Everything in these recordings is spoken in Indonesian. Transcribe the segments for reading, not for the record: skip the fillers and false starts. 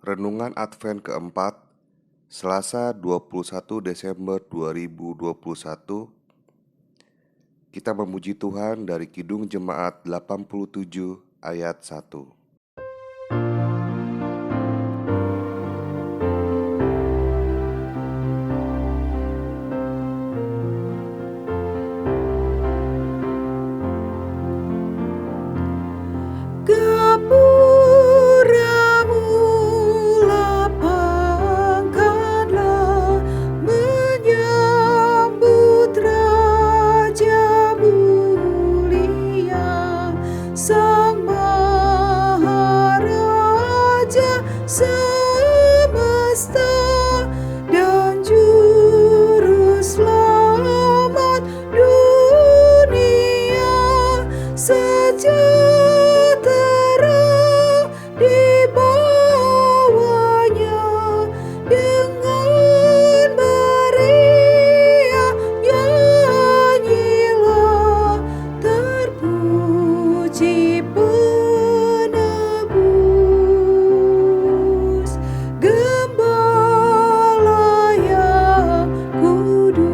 Renungan Advent keempat, Selasa 21 Desember 2021. Kita memuji Tuhan dari Kidung Jemaat 87 ayat 1. Gapuramu lapangkanlah menyambut Raja mulia, Sang Maharaja semesta dan Juru Selamat dunia. Sejahtera di bawahnya, dengan meriah nyanyilah, terpuji penebus, Gembala yang kudus.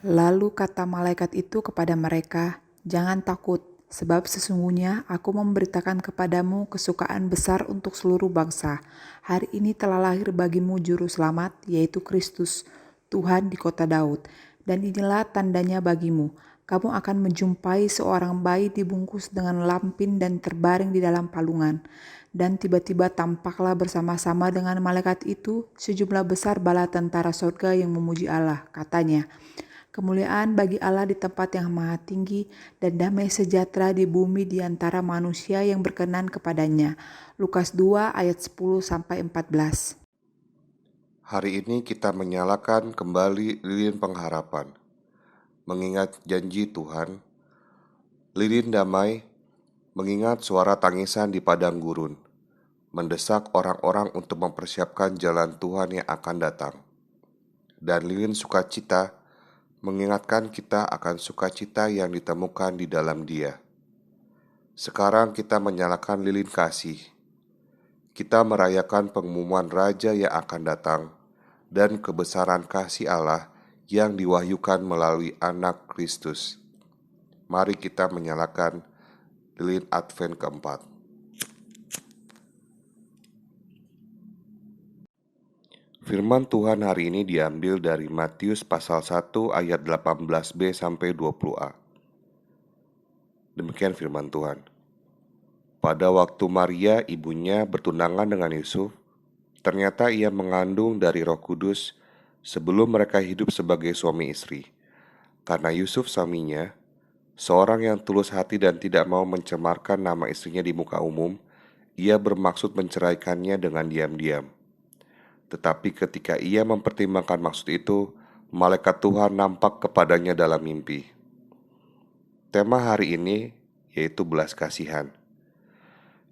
Lalu kata malaikat itu kepada mereka, "Jangan takut, sebab sesungguhnya aku memberitakan kepadamu kesukaan besar untuk seluruh bangsa. Hari ini telah lahir bagimu Juru Selamat, yaitu Kristus, Tuhan di kota Daud. Dan inilah tandanya bagimu, kamu akan menjumpai seorang bayi dibungkus dengan lampin dan terbaring di dalam palungan." Dan tiba-tiba tampaklah bersama-sama dengan malaikat itu sejumlah besar bala tentara sorga yang memuji Allah. Katanya, "Kemuliaan bagi Allah di tempat yang maha tinggi, dan damai sejahtera di bumi di antara manusia yang berkenan kepadanya." Lukas 2 ayat 10-14. Hari ini kita menyalakan kembali lilin pengharapan. Mengingat janji Tuhan, lilin damai, mengingat suara tangisan di padang gurun, mendesak orang-orang untuk mempersiapkan jalan Tuhan yang akan datang. Dan lilin sukacita, mengingatkan kita akan sukacita yang ditemukan di dalam Dia. Sekarang kita menyalakan lilin kasih. Kita merayakan pengumuman Raja yang akan datang dan kebesaran kasih Allah yang diwahyukan melalui Anak Kristus. Mari kita menyalakan lilin Advent keempat. Firman Tuhan hari ini diambil dari Matius pasal 1 ayat 18b sampai 20a. Demikian firman Tuhan. Pada waktu Maria ibunya bertunangan dengan Yusuf, ternyata ia mengandung dari Roh Kudus sebelum mereka hidup sebagai suami istri. Karena Yusuf suaminya, seorang yang tulus hati dan tidak mau mencemarkan nama istrinya di muka umum, ia bermaksud menceraikannya dengan diam-diam. Tetapi ketika ia mempertimbangkan maksud itu, malaikat Tuhan nampak kepadanya dalam mimpi. Tema hari ini yaitu belas kasihan.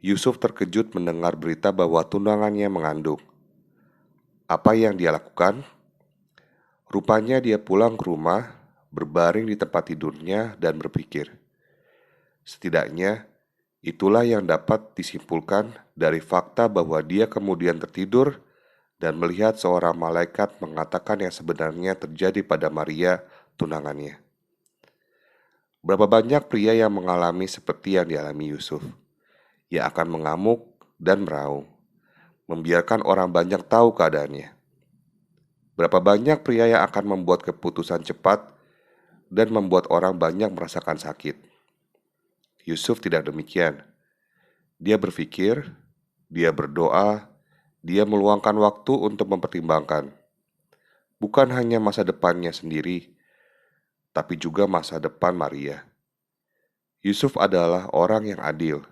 Yusuf terkejut mendengar berita bahwa tunangannya mengandung. Apa yang dia lakukan? Rupanya dia pulang ke rumah, berbaring di tempat tidurnya dan berpikir. Setidaknya, itulah yang dapat disimpulkan dari fakta bahwa dia kemudian tertidur dan melihat seorang malaikat mengatakan yang sebenarnya terjadi pada Maria, tunangannya. Berapa banyak pria yang mengalami seperti yang dialami Yusuf? Ia akan mengamuk dan meraung, membiarkan orang banyak tahu keadaannya. Berapa banyak pria yang akan membuat keputusan cepat dan membuat orang banyak merasakan sakit. Yusuf tidak demikian. Dia berpikir, dia berdoa, dia meluangkan waktu untuk mempertimbangkan. Bukan hanya masa depannya sendiri, tapi juga masa depan Maria. Yusuf adalah orang yang adil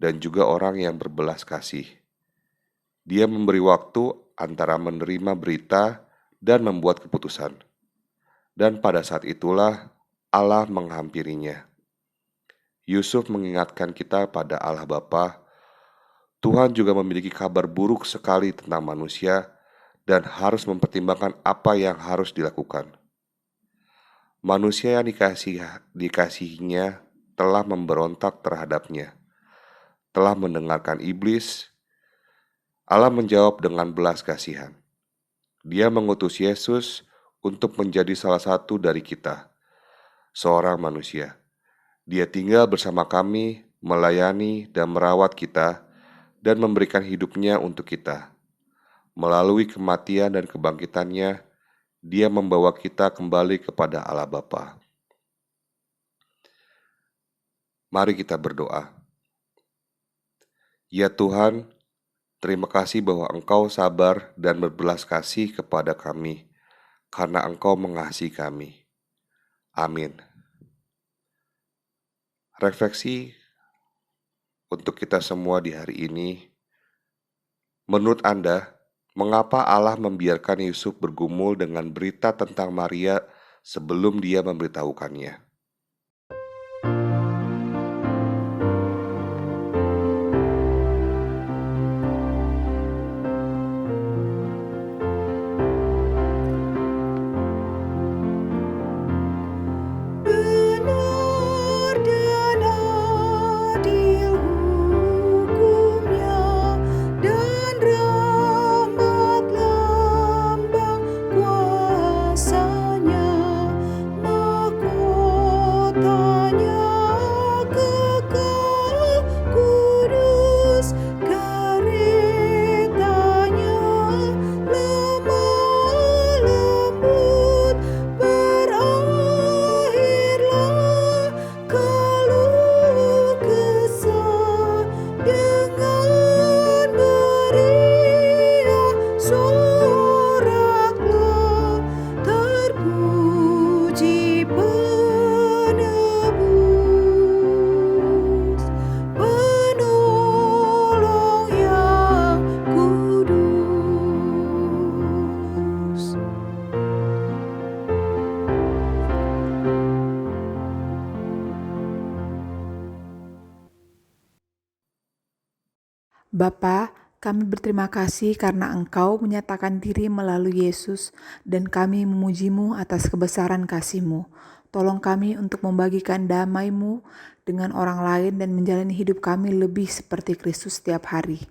dan juga orang yang berbelas kasih. Dia memberi waktu antara menerima berita dan membuat keputusan. Dan pada saat itulah Allah menghampirinya. Yusuf mengingatkan kita pada Allah Bapa. Tuhan juga memiliki kabar buruk sekali tentang manusia dan harus mempertimbangkan apa yang harus dilakukan. Manusia yang dikasihinya telah memberontak terhadapnya, telah mendengarkan iblis. Allah menjawab dengan belas kasihan. Dia mengutus Yesus untuk menjadi salah satu dari kita, seorang manusia. Dia tinggal bersama kami, melayani dan merawat kita, dan memberikan hidupnya untuk kita. Melalui kematian dan kebangkitannya, Dia membawa kita kembali kepada Allah Bapa. Mari kita berdoa. Ya Tuhan, terima kasih bahwa Engkau sabar dan berbelas kasih kepada kami, karena Engkau mengasihi kami. Amin. Refleksi untuk kita semua di hari ini. Menurut Anda, mengapa Allah membiarkan Yusuf bergumul dengan berita tentang Maria sebelum Dia memberitahukannya? Benar dan adil hukumnya, dan rahmat lambang kuasanya. Mahkotanya kekal kudus, karetanya lemah lembut. Berakhirlah keluh kesah dengan beriak soraklah, terpuji penebus, penolong yang kudus. Bapa, kami berterima kasih karena Engkau menyatakan diri melalui Yesus dan kami memuji-Mu atas kebesaran kasih-Mu. Tolong kami untuk membagikan damai-Mu dengan orang lain dan menjalani hidup kami lebih seperti Kristus setiap hari.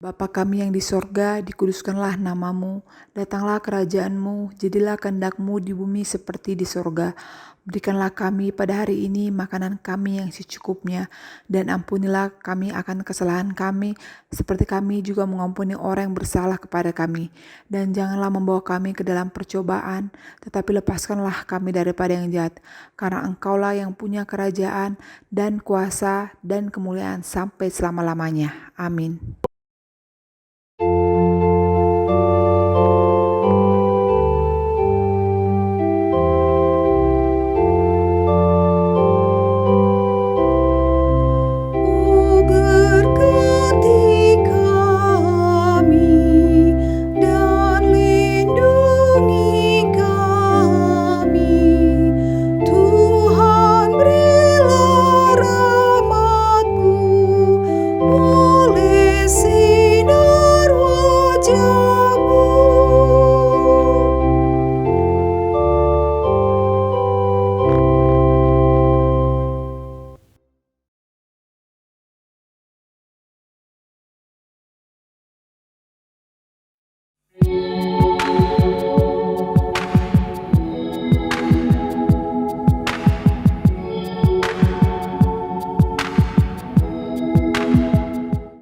Bapa kami yang di sorga, dikuduskanlah namamu, datanglah kerajaan-Mu, jadilah kehendak-Mu di bumi seperti di sorga. Berikanlah kami pada hari ini makanan kami yang secukupnya, dan ampunilah kami akan kesalahan kami, seperti kami juga mengampuni orang yang bersalah kepada kami. Dan janganlah membawa kami ke dalam percobaan, tetapi lepaskanlah kami daripada yang jahat, karena Engkaulah yang punya kerajaan dan kuasa dan kemuliaan sampai selama-lamanya. Amin.